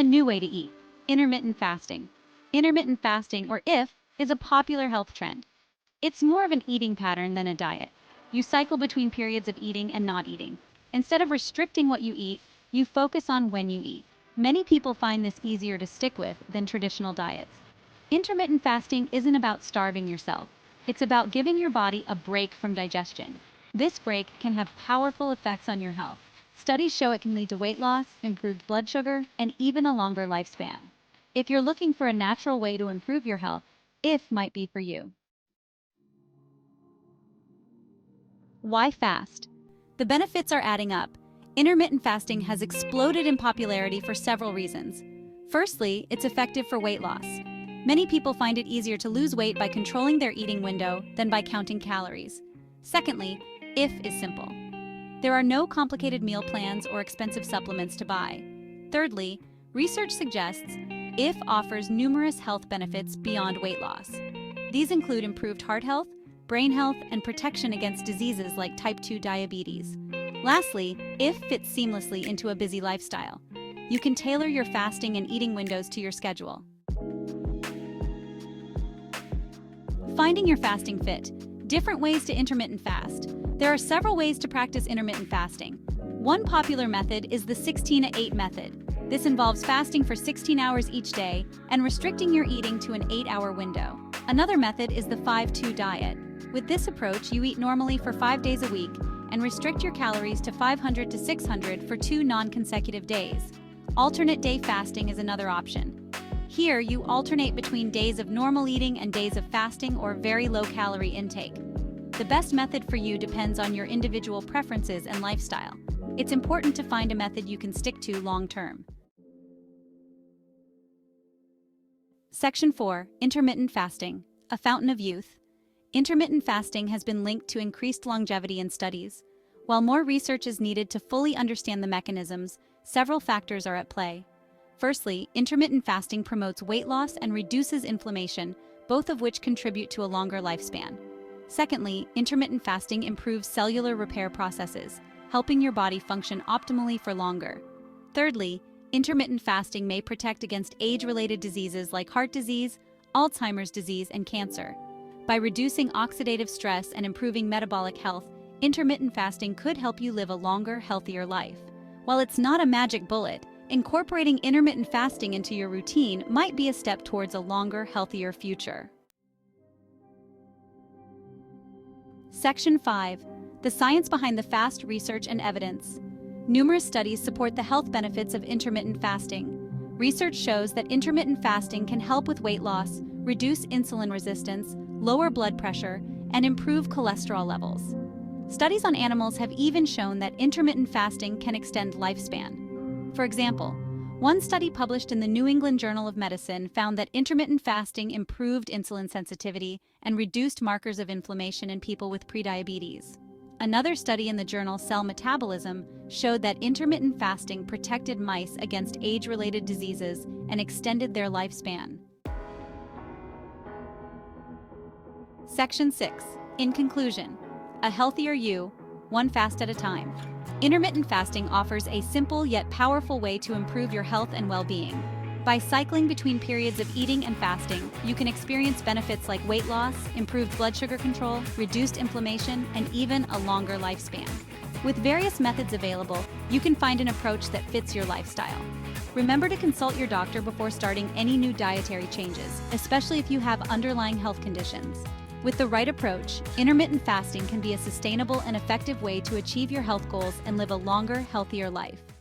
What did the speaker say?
A new way to eat. Intermittent fasting. Intermittent fasting, or IF, is a popular health trend. It's more of an eating pattern than a diet. You cycle between periods of eating and not eating. Instead of restricting what you eat, you focus on when you eat. Many people find this easier to stick with than traditional diets. Intermittent fasting isn't about starving yourself. It's about giving your body a break from digestion. This break can have powerful effects on your health. Studies show it can lead to weight loss, improved blood sugar, and even a longer lifespan. If you're looking for a natural way to improve your health, IF might be for you. Why fast? The benefits are adding up. Intermittent fasting has exploded in popularity for several reasons. Firstly, it's effective for weight loss. Many people find it easier to lose weight by controlling their eating window than by counting calories. Secondly, IF is simple. There are no complicated meal plans or expensive supplements to buy. Thirdly, research suggests IF offers numerous health benefits beyond weight loss. These include improved heart health, brain health, and protection against diseases like type 2 diabetes. Lastly, IF fits seamlessly into a busy lifestyle. You can tailor your fasting and eating windows to your schedule. Finding your fasting fit. Different ways to intermittent fast. There are several ways to practice intermittent fasting. One popular method is the 16-8 method. This involves fasting for 16 hours each day and restricting your eating to an 8-hour window. Another method is the 5-2 diet. With this approach, you eat normally for 5 days a week and restrict your calories to 500 to 600 for 2 non-consecutive days. Alternate day fasting is another option. Here, you alternate between days of normal eating and days of fasting or very low-calorie intake. The best method for you depends on your individual preferences and lifestyle. It's important to find a method you can stick to long-term. Section 4. Intermittent fasting, a fountain of youth. Intermittent fasting has been linked to increased longevity in studies. While more research is needed to fully understand the mechanisms, several factors are at play. Firstly, intermittent fasting promotes weight loss and reduces inflammation, both of which contribute to a longer lifespan. Secondly, intermittent fasting improves cellular repair processes, helping your body function optimally for longer. Thirdly, intermittent fasting may protect against age-related diseases like heart disease, Alzheimer's disease, and cancer. By reducing oxidative stress and improving metabolic health, intermittent fasting could help you live a longer, healthier life. While it's not a magic bullet, incorporating intermittent fasting into your routine might be a step towards a longer, healthier future. Section 5. The science behind the fast research and evidence. Numerous studies support the health benefits of intermittent fasting. Research shows that intermittent fasting can help with weight loss, reduce insulin resistance, lower blood pressure, and improve cholesterol levels. Studies on animals have even shown that intermittent fasting can extend lifespan. For example, one study published in the New England Journal of Medicine found that intermittent fasting improved insulin sensitivity and reduced markers of inflammation in people with prediabetes. Another study in the journal Cell Metabolism showed that intermittent fasting protected mice against age-related diseases and extended their lifespan. Section 6. In conclusion, a healthier you, one fast at a time. Intermittent fasting offers a simple yet powerful way to improve your health and well-being. By cycling between periods of eating and fasting, you can experience benefits like weight loss, improved blood sugar control, reduced inflammation, and even a longer lifespan. With various methods available, you can find an approach that fits your lifestyle. Remember to consult your doctor before starting any new dietary changes, especially if you have underlying health conditions. With the right approach, intermittent fasting can be a sustainable and effective way to achieve your health goals and live a longer, healthier life.